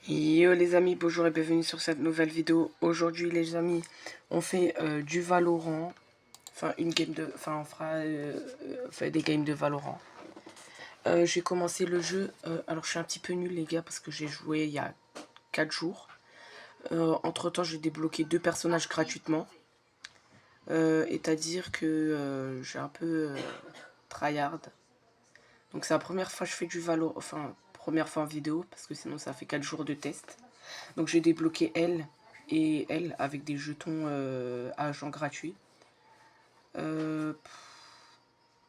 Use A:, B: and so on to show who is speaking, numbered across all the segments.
A: Yo les amis, bonjour et bienvenue sur cette nouvelle vidéo. Aujourd'hui les amis, on fait du Valorant. Enfin on fera des games de Valorant. J'ai commencé le jeu, alors je suis un petit peu nul les gars parce que j'ai joué il y a 4 jours. Entre temps j'ai débloqué 2 personnages gratuitement. C'est-à-dire que j'ai un peu tryhard. Donc c'est la première fois que je fais du Valorant, enfin première fois en vidéo parce que sinon ça fait 4 jours de test. Donc j'ai débloqué elle et elle avec des jetons agents gratuits.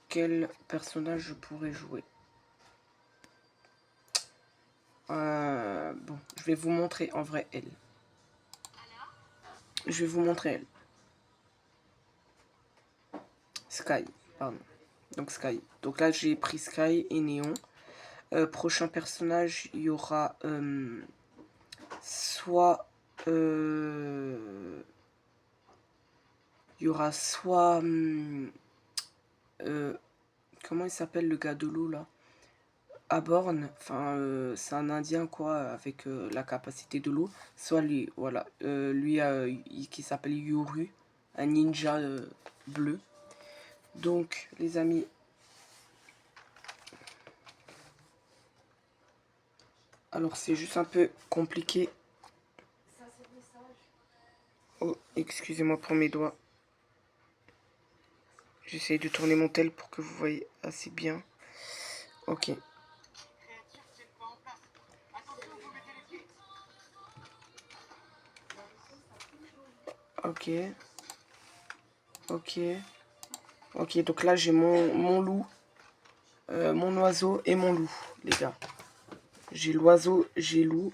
A: Quel personnage je pourrais jouer? Bon, je vais vous montrer en vrai elle. Je vais vous montrer elle. Sky, pardon. Donc Sky. Donc là j'ai pris Sky et Néon. Prochain personnage, il y aura soit comment il s'appelle le gars de l'eau là? Aborn, enfin c'est un indien quoi avec la capacité de l'eau, soit lui, voilà, lui qui s'appelle Yoru, un ninja bleu. Donc les amis, alors c'est juste un peu compliqué. Oh, excusez-moi pour mes doigts. J'essaie de tourner mon tel pour que vous voyez assez bien. Ok. Ok. Ok. Ok, donc là j'ai mon loup, mon oiseau et mon loup, les gars. J'ai l'oiseau, j'ai loup,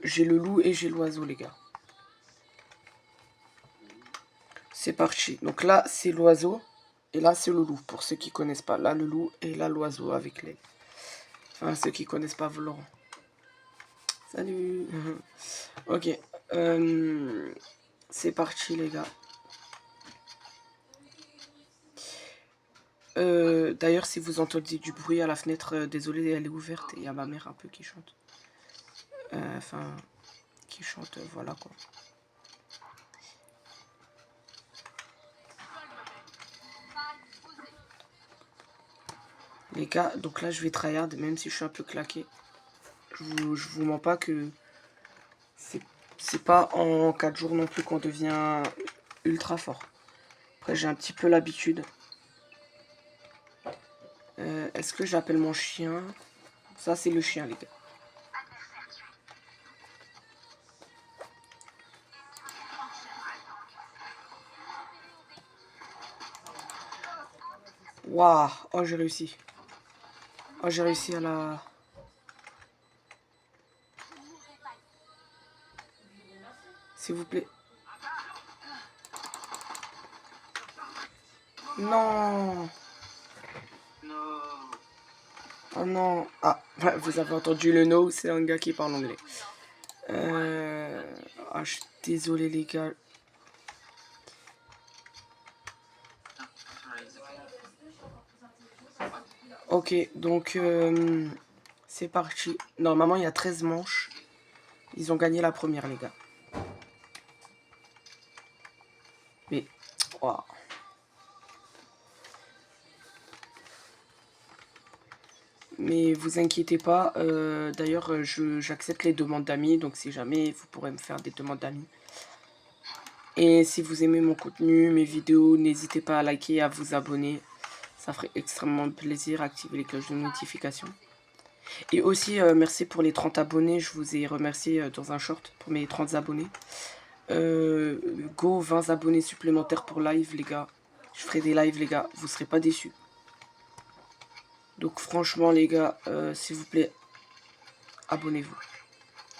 A: j'ai le loup et j'ai l'oiseau, les gars. C'est parti. Donc là, c'est l'oiseau. Et là, c'est le loup. Pour ceux qui connaissent pas. Là, le loup et là, l'oiseau avec les... Enfin, ceux qui connaissent pas Valorant. Salut. Ok. C'est parti, les gars. D'ailleurs, si vous entendez du bruit à la fenêtre, désolé, elle est ouverte. Il y a ma mère un peu qui chante. Enfin, qui chante, voilà quoi. Les gars, donc là, je vais tryhard, même si je suis un peu claqué. Je vous mens pas que c'est pas en 4 jours non plus qu'on devient ultra fort. Après, j'ai un petit peu l'habitude. Est-ce que j'appelle mon chien? Ça, c'est le chien, les gars. Waouh! Oh, j'ai réussi. Oh, j'ai réussi à la... S'il vous plaît. Non! Oh non! Ah, vous avez entendu le no, c'est un gars qui parle anglais. Ah, je suis désolé, les gars. Ok, donc c'est parti. Normalement, il y a 13 manches. Ils ont gagné la première, les gars. Mais, waouh. Mais vous inquiétez pas. D'ailleurs, j'accepte les demandes d'amis. Donc, si jamais, vous pourrez me faire des demandes d'amis. Et si vous aimez mon contenu, mes vidéos, n'hésitez pas à liker et à vous abonner. Ça ferait extrêmement plaisir. Activez les cloches de notification. Et aussi, merci pour les 30 abonnés. Je vous ai remercié dans un short pour mes 30 abonnés. Go 20 abonnés supplémentaires pour live, les gars. Je ferai des lives, les gars. Vous serez pas déçus. Donc, franchement, les gars, s'il vous plaît, abonnez-vous.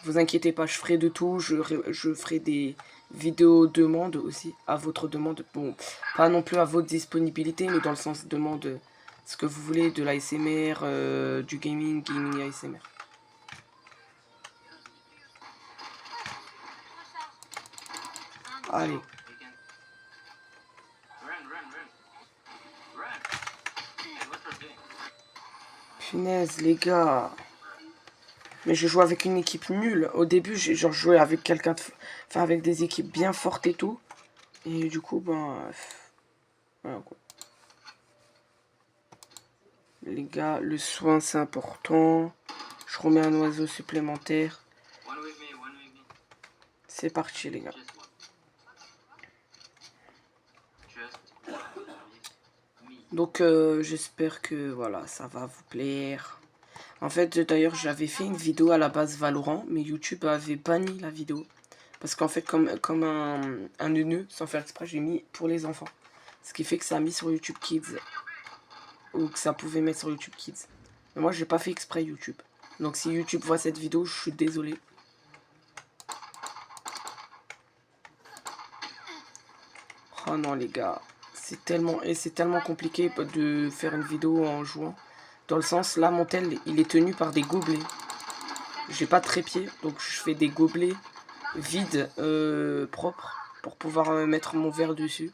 A: Vous inquiétez pas, je ferai de tout. Je ferai des vidéos demandes aussi, à votre demande. Bon, pas non plus à votre disponibilité, mais dans le sens demande ce que vous voulez, de l'ASMR, du gaming ASMR. Allez. Punaise, les gars. Mais je joue avec une équipe nulle. Au début, j'ai genre joué avec quelqu'un de... Enfin, avec des équipes bien fortes et tout. Et du coup, ben... Voilà, quoi. Les gars, le soin, c'est important. Je remets un oiseau supplémentaire. C'est parti, les gars. Donc, j'espère que, voilà, ça va vous plaire. En fait, d'ailleurs, j'avais fait une vidéo à la base Valorant, mais YouTube avait banni la vidéo. Parce qu'en fait, comme un neuneu, sans faire exprès, j'ai mis pour les enfants. Ce qui fait que ça a mis sur YouTube Kids. Ou que ça pouvait mettre sur YouTube Kids. Mais moi, j'ai pas fait exprès YouTube. Donc si YouTube voit cette vidéo, je suis désolé. Oh non, les gars. C'est tellement compliqué de faire une vidéo en jouant. Dans le sens, là, mon tel, il est tenu par des gobelets. J'ai pas de trépied, donc je fais des gobelets vides, propres, pour pouvoir mettre mon verre dessus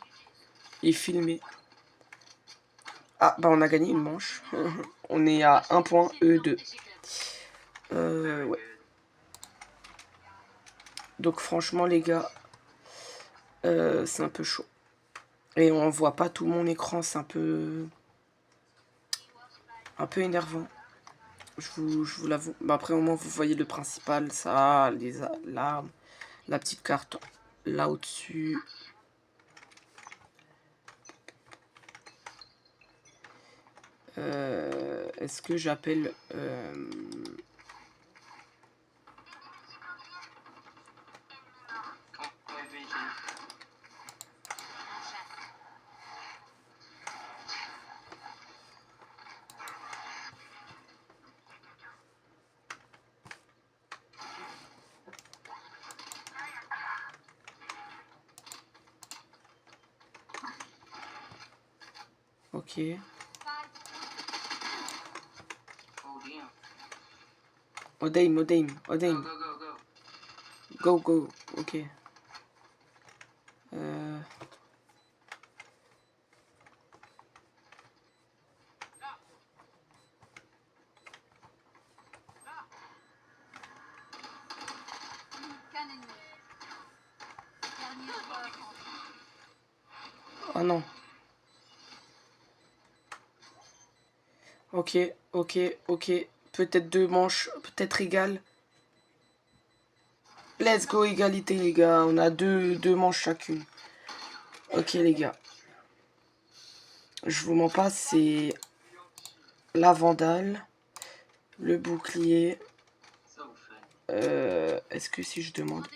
A: et filmer. Ah, bah on a gagné une manche. On est à 1 point E2. Ouais. Donc franchement, les gars, c'est un peu chaud. Et on voit pas tout mon écran, c'est un peu énervant. Je vous l'avoue. Bah après, au moins, vous voyez le principal, ça, les armes, la petite carte là au-dessus. Est-ce que j'appelle... Ok. Odeim, Odeim, Odeim. Go, go, ok. Oh non. Ok, ok, ok. Peut-être 2 manches, peut-être égales. Let's go, égalité, les gars. On a deux manches chacune. Ok, les gars. Je vous mens pas, c'est la vandale, le bouclier. Est-ce que si je demande...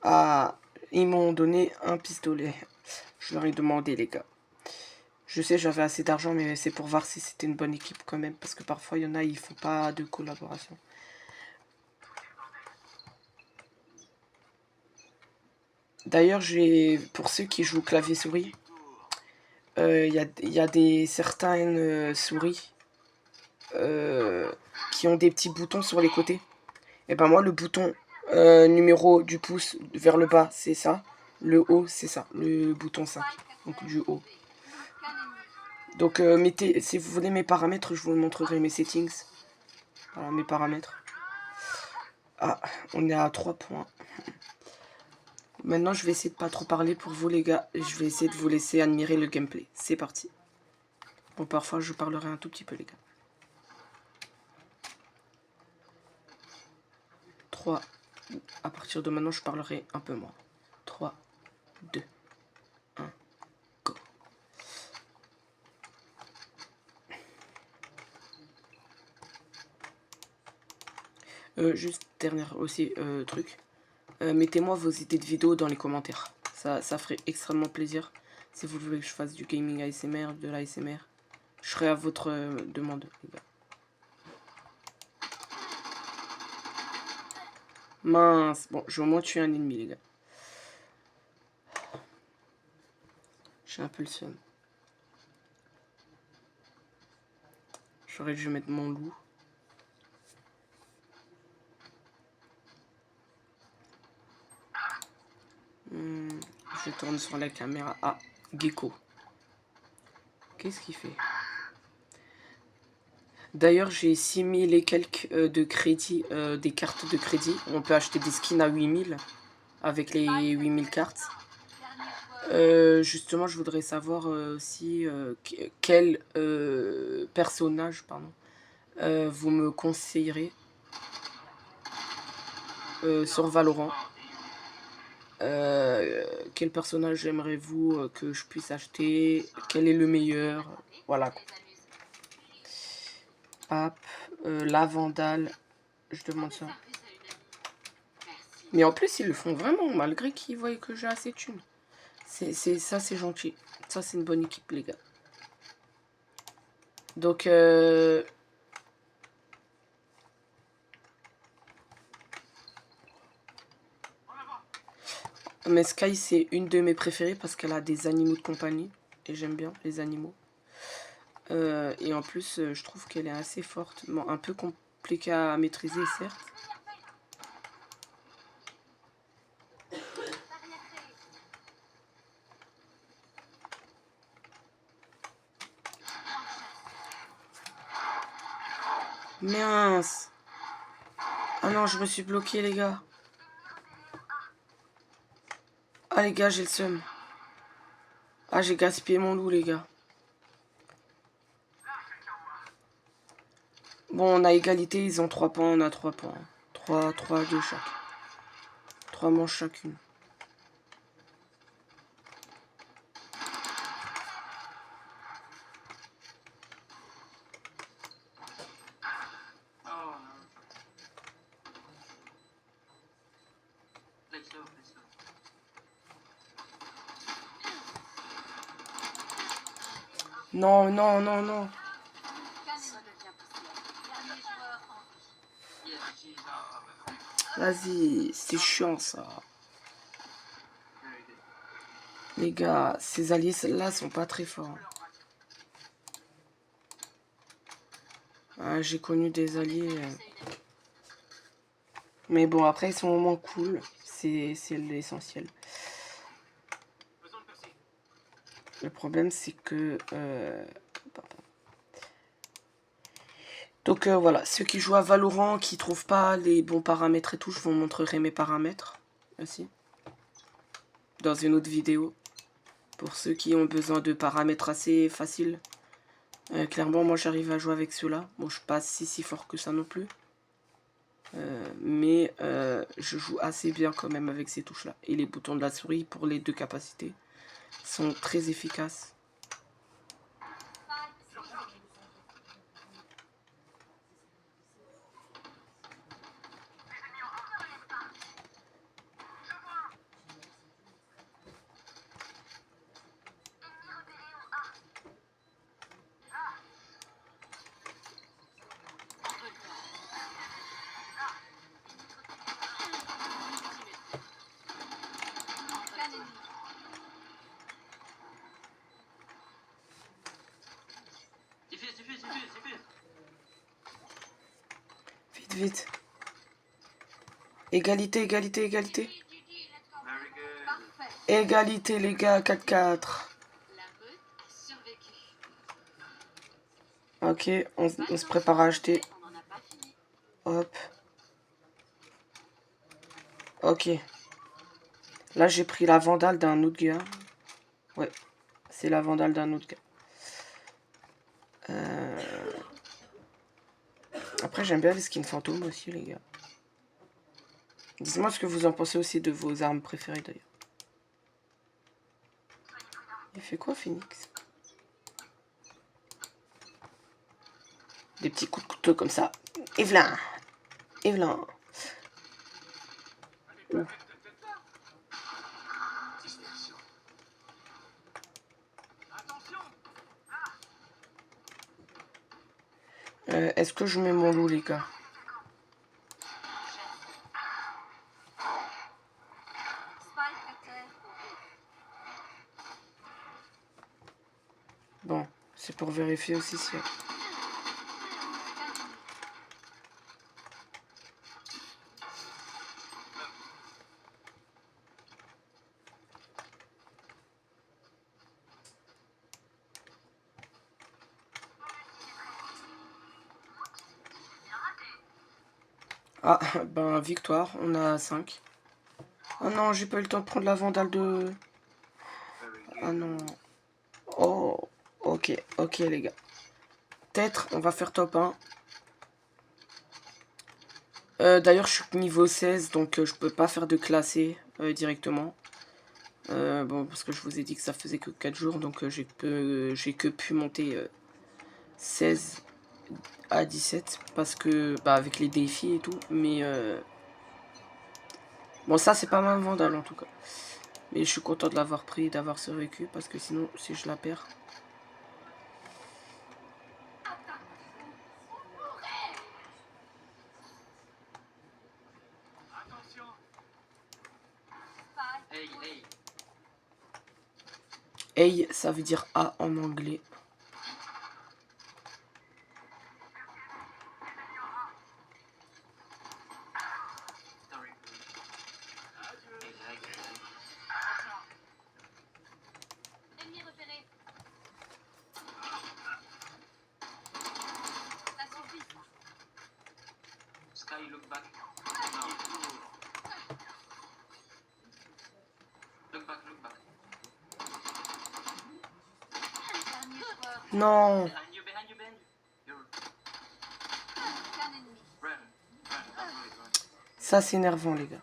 A: Ah, ils m'ont donné un pistolet. Je leur ai demandé, les gars. Je sais, j'avais assez d'argent, mais c'est pour voir si c'était une bonne équipe quand même. Parce que parfois, il y en a, ils font pas de collaboration. D'ailleurs, pour ceux qui jouent clavier-souris, il y a certaines souris qui ont des petits boutons sur les côtés. Et ben moi, le bouton numéro du pouce vers le bas, c'est ça. Le haut, c'est ça. Le bouton 5. Donc du haut. Donc si vous voulez mes paramètres, je vous montrerai mes settings. Voilà, mes paramètres. Ah, on est à 3 points. Maintenant, je vais essayer de pas trop parler pour vous, les gars. Et je vais essayer de vous laisser admirer le gameplay. C'est parti. Bon, parfois, je parlerai un tout petit peu, les gars. 3. À partir de maintenant, je parlerai un peu moins. 3, 2, 1, go. Juste dernier aussi truc. Mettez-moi vos idées de vidéos dans les commentaires. Ça ferait extrêmement plaisir. Si vous voulez que je fasse du gaming ASMR, de l'ASMR, je serai à votre demande, les gars. Mince. Bon, je vais au moins tuer un ennemi, les gars. J'ai un peu le seum. J'aurais dû mettre mon loup. Je tourne sur la caméra. Ah, Gecko. Qu'est-ce qu'il fait? D'ailleurs, j'ai 6000 et quelques de crédit, des cartes de crédit. On peut acheter des skins à 8000 avec les 8000 cartes. Justement, je voudrais savoir aussi quel personnage pardon, vous me conseillerez sur Valorant. Quel personnage aimeriez-vous que je puisse acheter? Quel est le meilleur? Voilà. Hop, la Vandale, je demande ça. Mais en plus, ils le font vraiment, malgré qu'ils voient que j'ai assez de thunes. Ça, c'est gentil. Ça, c'est une bonne équipe, les gars. Donc, mais Sky, c'est une de mes préférées parce qu'elle a des animaux de compagnie. Et j'aime bien les animaux. Et en plus, je trouve qu'elle est assez forte. Bon, un peu compliquée à maîtriser, certes. Mince. Ah non, je me suis bloqué, les gars. Ah, les gars, j'ai le seum. Ah, j'ai gaspillé mon loup, les gars. Bon, on a égalité, ils ont 3 points, on a 3 points. 3 de chaque. 3 manches chacune. Non, non, non, non. Vas-y, c'est chiant ça. Les gars, ces alliés-là sont pas très forts. Ah, j'ai connu des alliés. Mais bon, après, ils sont au moins cool. C'est l'essentiel. Le problème, c'est que... Donc voilà, ceux qui jouent à Valorant, qui trouvent pas les bons paramètres et tout, je vous montrerai mes paramètres aussi. Dans une autre vidéo. Pour ceux qui ont besoin de paramètres assez faciles. Clairement, moi j'arrive à jouer avec ceux-là. Bon, je suis pas si fort que ça non plus. Mais je joue assez bien quand même avec ces touches-là. Et les boutons de la souris pour les deux capacités sont très efficaces. Vite, vite. Égalité, égalité, égalité. Égalité, les gars, 4-4. Ok, on se prépare à acheter. Hop. Ok. Là, j'ai pris la Vandale d'un autre gars. Ouais, c'est la Vandale d'un autre gars. Après, j'aime bien les skins fantômes aussi, les gars. Dites-moi ce que vous en pensez aussi de vos armes préférées, d'ailleurs. Il fait quoi, Phoenix? Des petits coups de couteau comme ça. Evelyn. Evelyn. Est-ce que je mets mon loup, les gars? Bon, c'est pour vérifier aussi si... Ah, ben victoire, on a 5. Oh non, j'ai pas eu le temps de prendre la vandale de... Ah non. Oh, ok, ok les gars. Peut-être, on va faire top 1. D'ailleurs, je suis niveau 16, donc je peux pas faire de classé directement. Bon, parce que je vous ai dit que ça faisait que 4 jours, donc j'ai que pu monter 16 à 17, parce que, bah, avec les défis et tout, mais... Bon, ça, c'est pas ma vandale, en tout cas. Mais je suis content de l'avoir pris, d'avoir survécu, parce que sinon, si je la perds... Hey, ça veut dire A en anglais. Non. Ça, c'est énervant, les gars.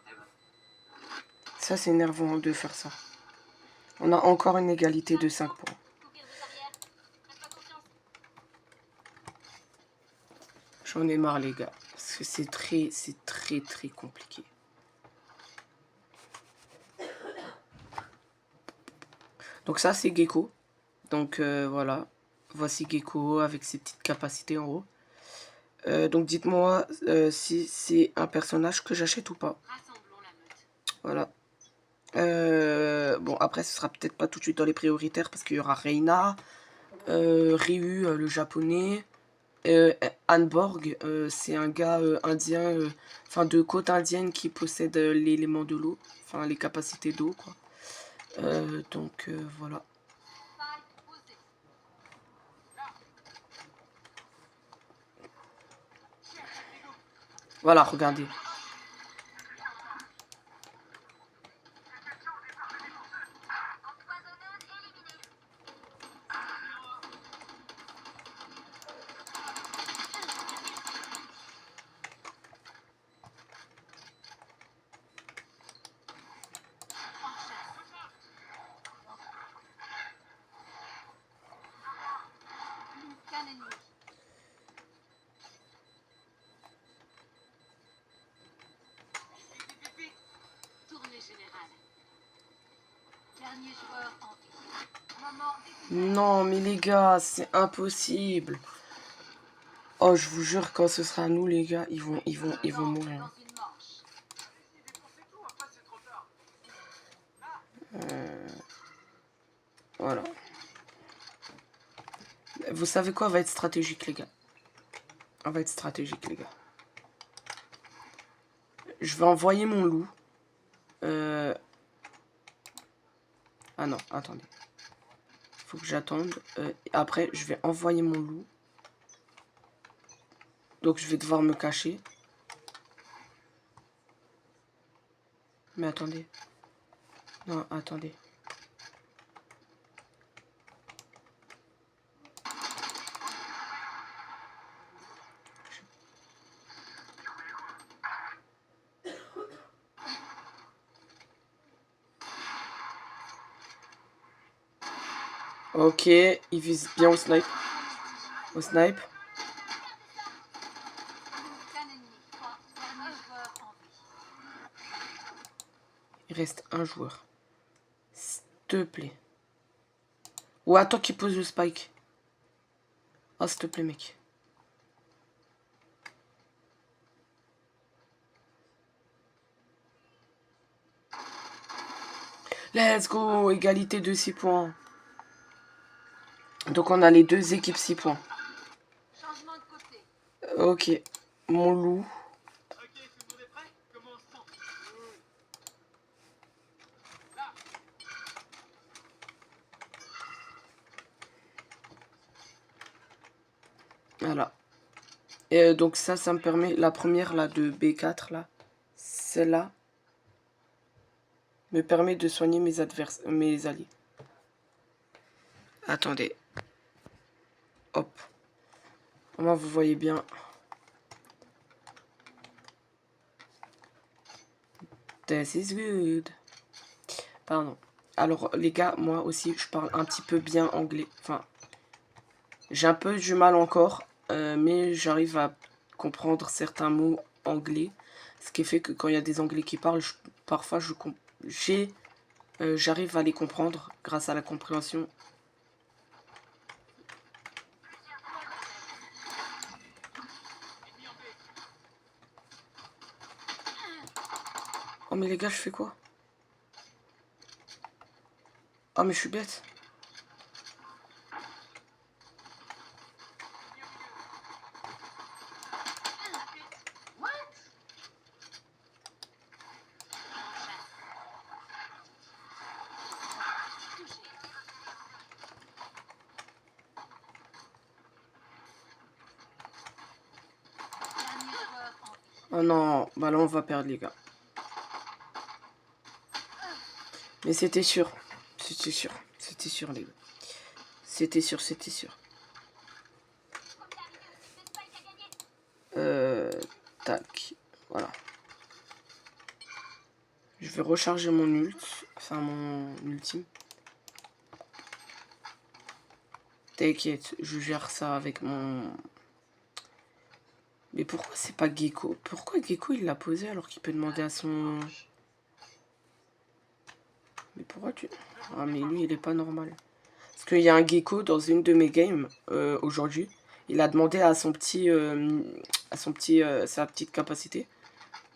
A: Ça, c'est énervant de faire ça. On a encore une égalité de 5 points. J'en ai marre, les gars. Parce que c'est très compliqué. Donc ça, c'est Gecko. Donc voilà. Voici Gecko avec ses petites capacités en haut. Donc dites-moi si c'est un personnage que j'achète ou pas. Voilà. Bon, après, ce sera peut-être pas tout de suite dans les prioritaires parce qu'il y aura Reina, Ryu, le japonais, Hanborg, c'est un gars indien, enfin de côte indienne qui possède l'élément de l'eau, enfin les capacités d'eau, quoi. Donc voilà. Voilà, regardez. Non, mais les gars, c'est impossible. Oh, je vous jure, quand ce sera à nous, les gars, ils vont mourir. Voilà. Vous savez quoi, on va être stratégique, les gars. On va être stratégique, les gars. Je vais envoyer mon loup. Ah non, attendez. Faut que j'attende. Après, je vais envoyer mon loup. Donc, je vais devoir me cacher. Mais attendez. Non, attendez. Ok, il vise bien au snipe. Au snipe. Il reste un joueur. S'il te plaît. Ou attends qu'il pose le spike. Oh, s'il te plaît, mec. Let's go. Égalité de 6 points. Donc, on a les deux équipes 6 points. Ok. Mon loup. Voilà. Et donc ça me permet, la première là de B4 là, celle-là, me permet de soigner mes alliés. Attendez. Hop. Moi vous voyez bien. This is good. Pardon. Alors les gars, moi aussi je parle un petit peu bien anglais. Enfin, j'ai un peu du mal encore, mais j'arrive à comprendre certains mots anglais. Ce qui fait que quand il y a des anglais qui parlent, parfois j'arrive à les comprendre grâce à la compréhension. Oh mais les gars, je fais quoi? Oh mais je suis bête. Oh non, bah là on va perdre les gars. Mais c'était sûr. C'était sûr. C'était sûr les gars. C'était sûr, c'était sûr. Tac. Voilà. Je vais recharger mon ult. Enfin mon ultime. T'inquiète, je gère ça avec mon... Mais pourquoi c'est pas Gecko? Pourquoi Gecko il l'a posé alors qu'il peut demander à son... Mais pourquoi tu... Ah mais lui il est pas normal. Parce qu'il y a un Gecko dans une de mes games aujourd'hui. Il a demandé à son petit... sa petite capacité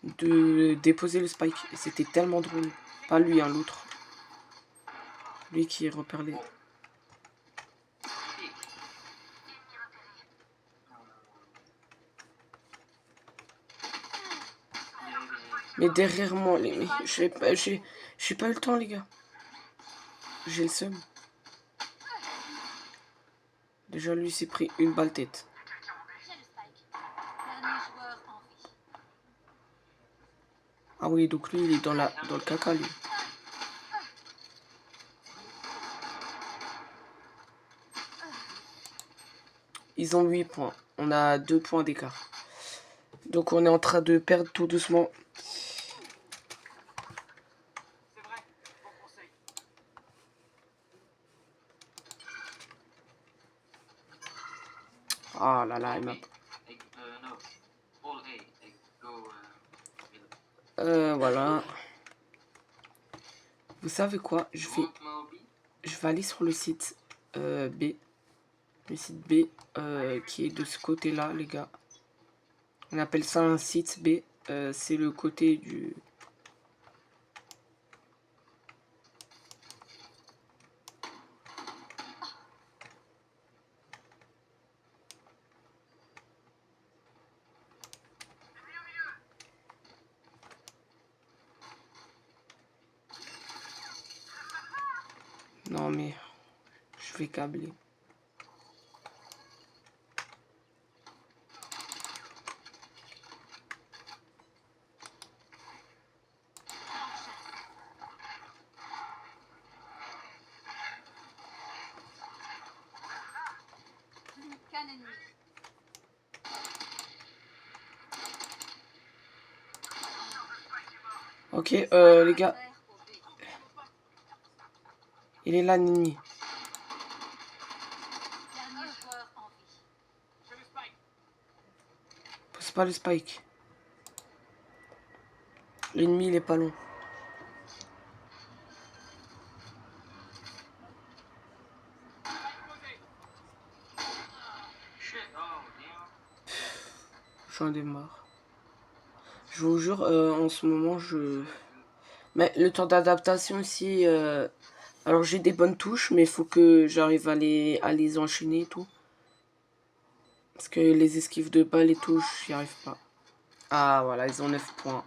A: de déposer le spike. Et c'était tellement drôle. Pas lui, hein, l'autre. Lui qui repère les... Mais derrière moi, les... j'ai pas eu le temps, les gars. J'ai le seum. Déjà, lui s'est pris une balle tête. Ah oui, donc lui, il est dans le caca, lui. Ils ont 8 points. On a 2 points d'écart. Donc on est en train de perdre tout doucement. Ah là là, il m'a... Voilà. Vous savez quoi? Je vais aller sur le site B. Le site B qui est de ce côté-là, les gars. On appelle ça un site B. C'est le côté du... Non mais... Je vais câbler. Ok, les gars. Il est là, Nini. Pousse pas le spike. L'ennemi, il est pas long. J'en ai marre. Je vous jure, en ce moment, Mais le temps d'adaptation aussi... Alors j'ai des bonnes touches, mais il faut que j'arrive à les enchaîner et tout. Parce que les esquives de balles et tout, j'y arrive pas. Ah voilà, ils ont 9 points.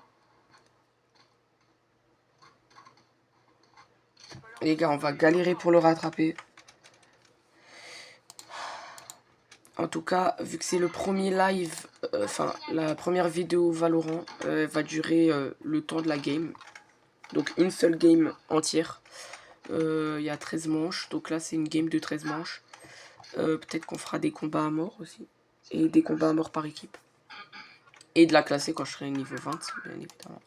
A: Les gars, on va galérer pour le rattraper. En tout cas, vu que c'est le premier live, enfin la première vidéo Valorant, va durer le temps de la game. Donc une seule game entière. Il y a 13 manches, donc là c'est une game de 13 manches. Peut-être qu'on fera des combats à mort aussi. Et des combats à mort par équipe. Et de la classer quand je serai niveau 20, bien évidemment.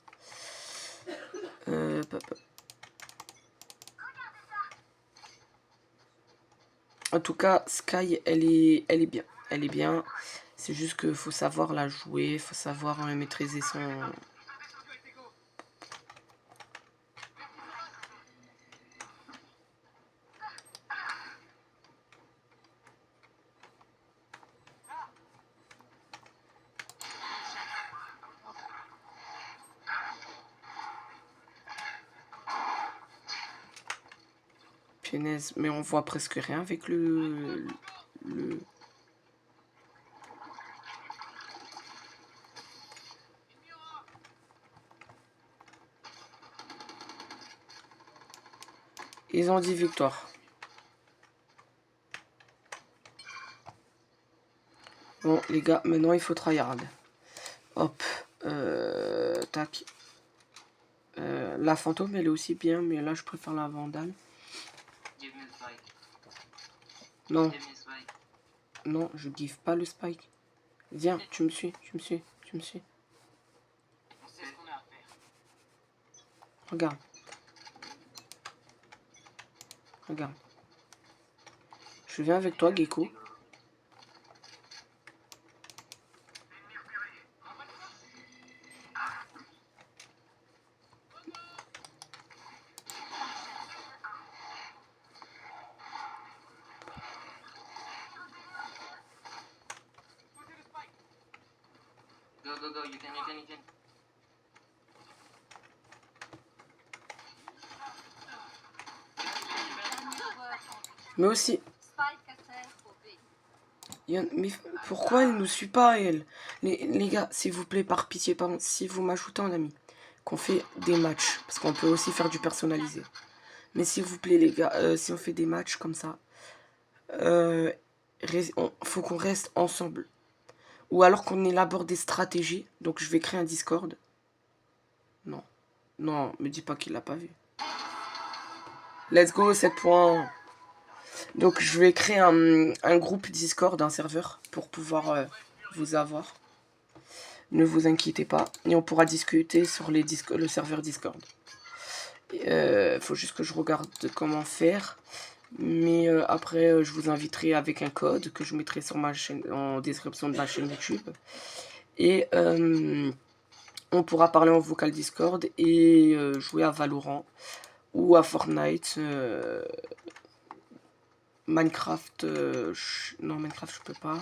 A: En tout cas, Sky, elle est bien. Elle est bien. C'est juste qu'il faut savoir la jouer, il faut savoir maîtriser son... Punaise, mais on voit presque rien avec le... Ils ont dit victoire. Bon, les gars, maintenant il faut tryhard. Hop. Tac. La fantôme, elle est aussi bien, mais là, je préfère la vandale. Non. Non, je give pas le spike. Viens, tu me suis, tu me suis, tu me suis. Regarde. Regarde. Je viens avec toi, Gecko.
B: Go, you can.
A: Mais aussi... Mais pourquoi elle nous suit pas, elle? Les gars, s'il vous plaît, par pitié, pardon, si vous m'ajoutez en ami, qu'on fait des matchs, parce qu'on peut aussi faire du personnalisé. Mais s'il vous plaît, les gars, si on fait des matchs comme ça, faut qu'on reste ensemble. Ou alors qu'on élabore des stratégies. Donc je vais créer un Discord. Non. Non, me dis pas qu'il l'a pas vu. Let's go, 7 points. Donc je vais créer un groupe Discord, un serveur, pour pouvoir vous avoir. Ne vous inquiétez pas. Et on pourra discuter sur le serveur Discord. Faut juste que je regarde comment faire. Mais après, je vous inviterai avec un code que je mettrai sur ma chaîne, en description de ma chaîne YouTube. Et on pourra parler en vocal Discord et jouer à Valorant ou à Fortnite. Minecraft, non, Minecraft, je peux pas.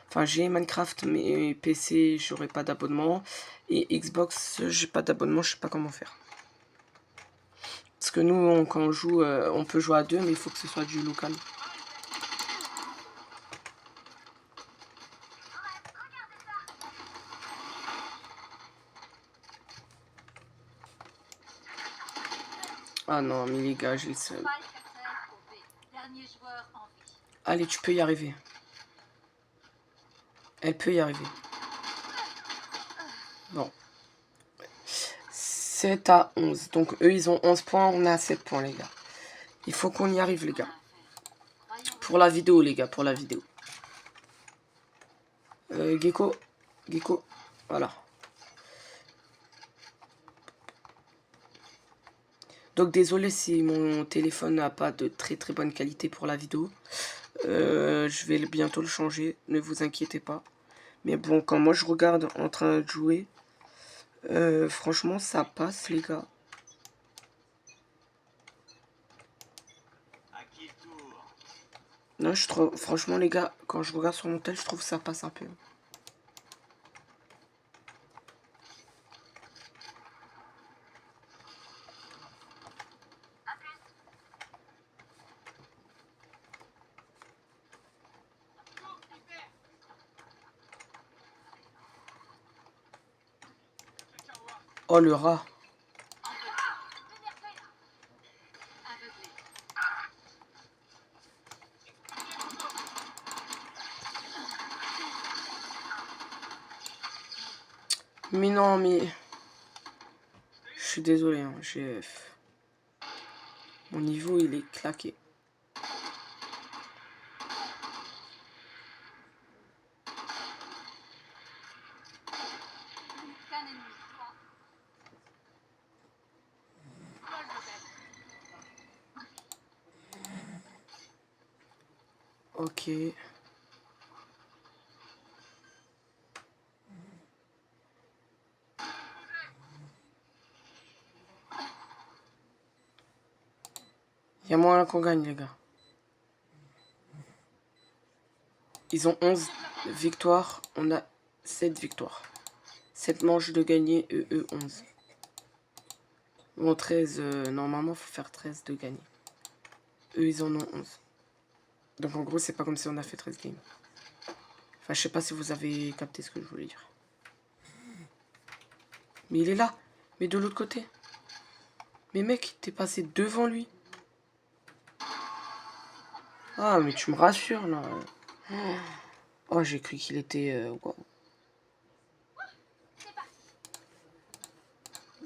A: Enfin, j'ai Minecraft, mais PC, j'aurai pas d'abonnement. Et Xbox, j'ai pas d'abonnement, je sais pas comment faire. Parce que nous, quand on joue, on peut jouer à deux, mais il faut que ce soit du local. Ah non, mais les gars, j'ai le seul. Allez, tu peux y arriver. Elle peut y arriver. Bon. 7 à 11. Donc eux, ils ont 11 points, on a 7 points, les gars. Il faut qu'on y arrive, les gars. Pour la vidéo, les gars, pour la vidéo. Gecko. Gecko. Voilà. Donc désolé si mon téléphone n'a pas de très très bonne qualité pour la vidéo. Je vais bientôt le changer, ne vous inquiétez pas. Mais bon, quand moi je regarde en train de jouer, franchement ça passe les gars. Non, je trouve, franchement les gars, quand je regarde sur mon tel, je trouve que ça passe un peu. Oh le rat. Mais non, mais... Je suis désolé, hein, mon niveau, il est claqué. Ok. Il y a moyen qu'on gagne, les gars. Ils ont 11 victoires. On a 7 victoires. 7 manches de gagner, eux 11. Bon, 13, normalement, il faut faire 13 de gagner. Eux, ils en ont 11. Donc, en gros, c'est pas comme si on a fait 13 games. Enfin, je sais pas si vous avez capté ce que je voulais dire. Mais il est là. Mais de l'autre côté. Mais mec, t'es passé devant lui. Ah, mais tu me rassures, là. Oh, j'ai cru qu'il était... wow.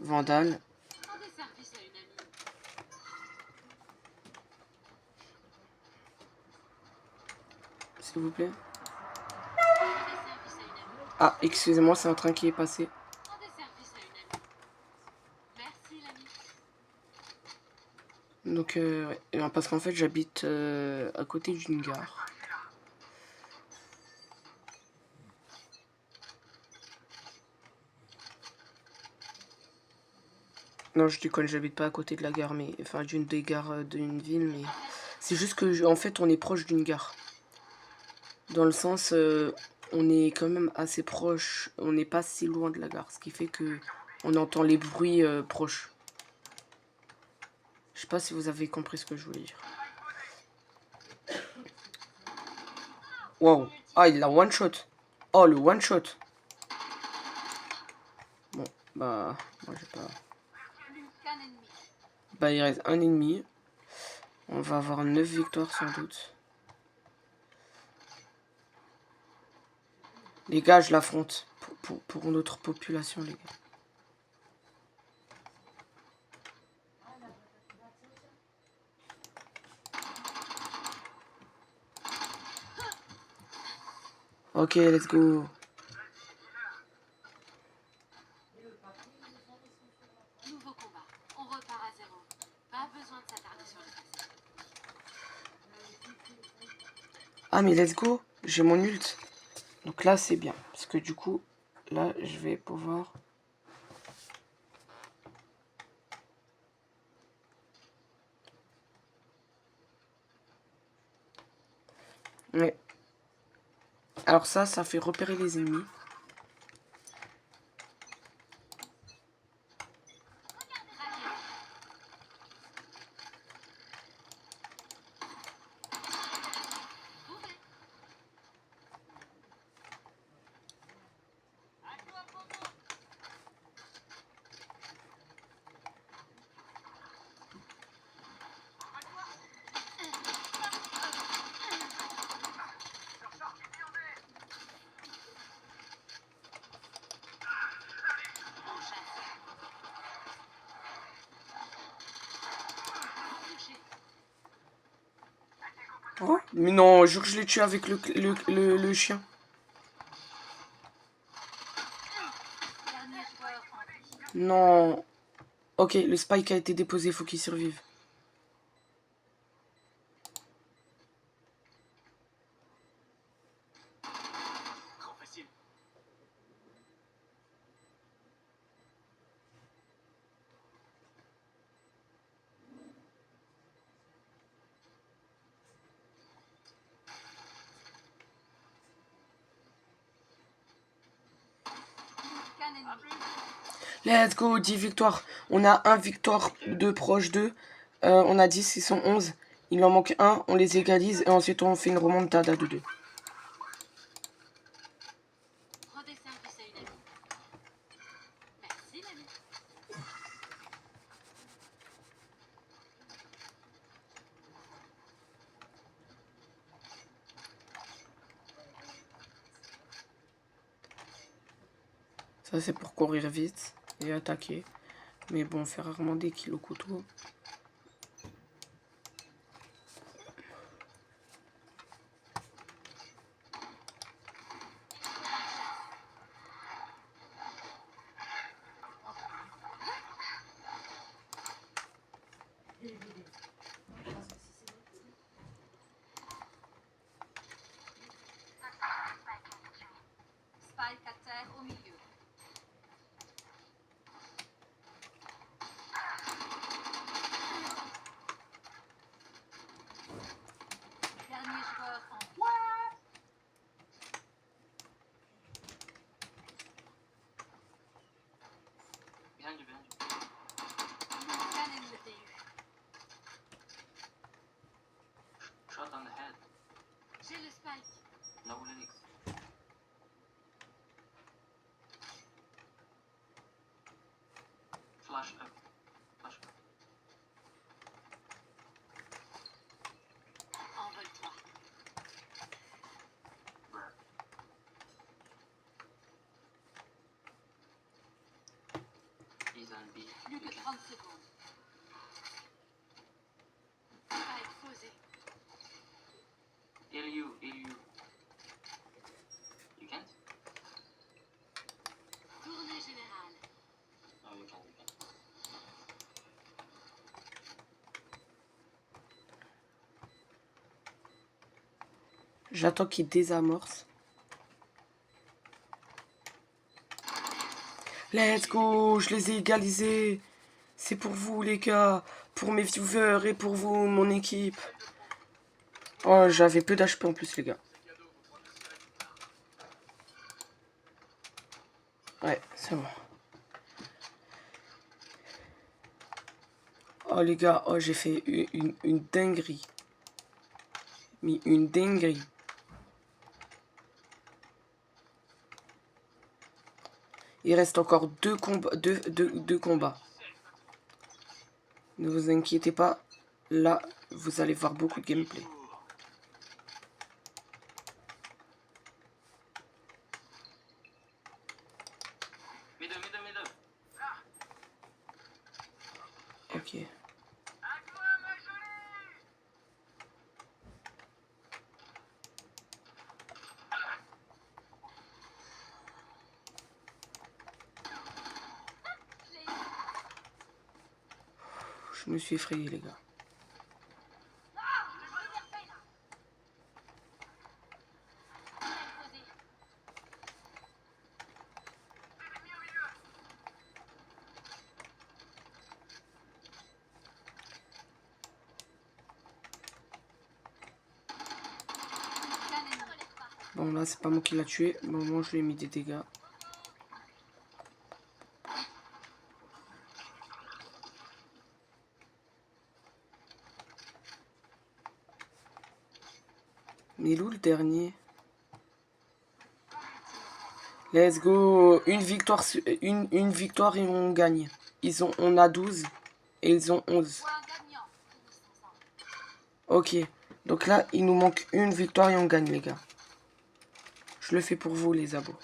A: Vandal. S'il vous plaît. Ah, excusez-moi, c'est un train qui est passé. Donc, ouais. Parce qu'en fait, j'habite à côté d'une gare. Non, je déconne, j'habite pas à côté de la gare, mais... Enfin, d'une des gares d'une ville, mais... C'est juste que, en fait, on est proche d'une gare. Dans le sens, on est quand même assez proche. On n'est pas si loin de la gare, ce qui fait que on entend les bruits proches. Je sais pas si vous avez compris ce que je voulais dire. Wow. Ah, il l'a one shot. Oh, le one shot. Bon, bah, moi j'ai pas... Bah, il reste un ennemi. On va avoir 9 victoires sans doute. Les gars, je l'affronte pour notre population, les gars. Ok, let's go.
C: Nouveau combat. On repart à zéro. Pas besoin de s'attarder sur le passé.
A: Ah, mais let's go. J'ai mon ult. Donc là, c'est bien. Parce que du coup, là, je vais pouvoir... Ouais. Alors ça fait repérer les ennemis. Oh, mais non, je jure que je l'ai tué avec le chien. Non. Ok, le spike a été déposé, faut qu'il survive. Let's go, 10 victoires. On a 1 victoire de proche d'eux. On a 10, ils sont 11. Il en manque un, on les égalise et ensuite on fait une remontada de 2. Ça, c'est pour courir vite et attaquer. Mais bon, on fait rarement des kills au couteau.
C: Spike à terre au milieu. Dernier joueur en
B: Behind you, behind you.
C: Cannon le DU.
B: Shot on the head.
C: J'ai le spike.
B: No legs. Flash up. Flash up.
C: Envole-toi.
B: Bruh. He's on B.
C: Plus que 30 secondes. Spike posé.
B: Heal you, heal you. You can't?
C: Tournée générale.
B: No, you can't, you can't.
A: J'attends qu'il désamorce. Let's go, je les ai égalisés. C'est pour vous les gars, pour mes viewers et pour vous, mon équipe. Oh, j'avais peu d'HP en plus les gars. Ouais, c'est bon. Oh les gars, oh j'ai fait une dinguerie. Mais une dinguerie. Il reste encore deux combats. Ne vous inquiétez pas. Là, vous allez voir beaucoup de gameplay.
B: Middle, middle, middle.
A: Ok. Je me suis effrayé les gars. Bon là c'est pas moi qui l'a tué, mais au moins je lui ai mis des dégâts. Mais il est où le dernier? Let's go. Une victoire et on gagne. On a 12 et ils ont 11. Ok. Donc là, il nous manque une victoire et on gagne, les gars. Je le fais pour vous, les abos.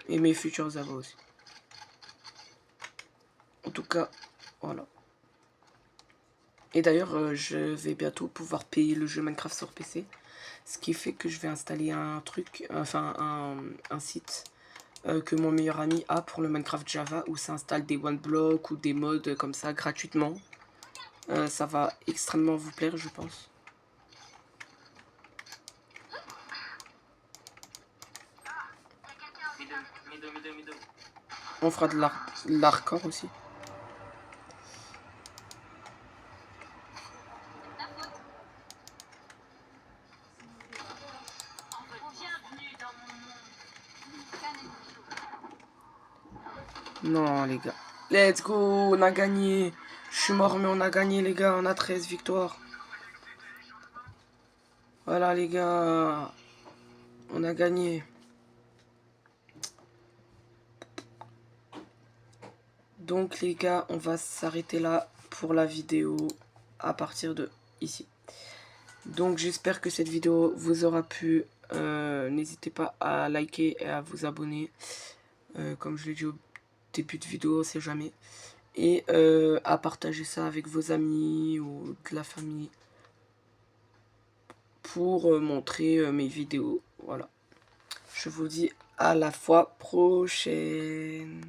A: Et mes futurs abos aussi. En tout cas, voilà. Et d'ailleurs, je vais bientôt pouvoir payer le jeu Minecraft sur PC. Ce qui fait que je vais installer un truc, enfin un site que mon meilleur ami a pour le Minecraft Java où ça installe des one block ou des mods comme ça gratuitement. Ça va extrêmement vous plaire, je pense.
B: Middle.
A: On fera de l'hardcore aussi. Non, les gars. Let's go, on a gagné. Je suis mort, mais on a gagné, les gars. On a 13 victoires. Voilà, les gars. On a gagné. Donc, les gars, on va s'arrêter là pour la vidéo à partir de ici. Donc, j'espère que cette vidéo vous aura plu. N'hésitez pas à liker et à vous abonner. comme je l'ai dit au début de vidéo, on sait jamais. Et à partager ça avec vos amis ou de la famille pour montrer mes vidéos. Voilà. Je vous dis à la fois prochaine.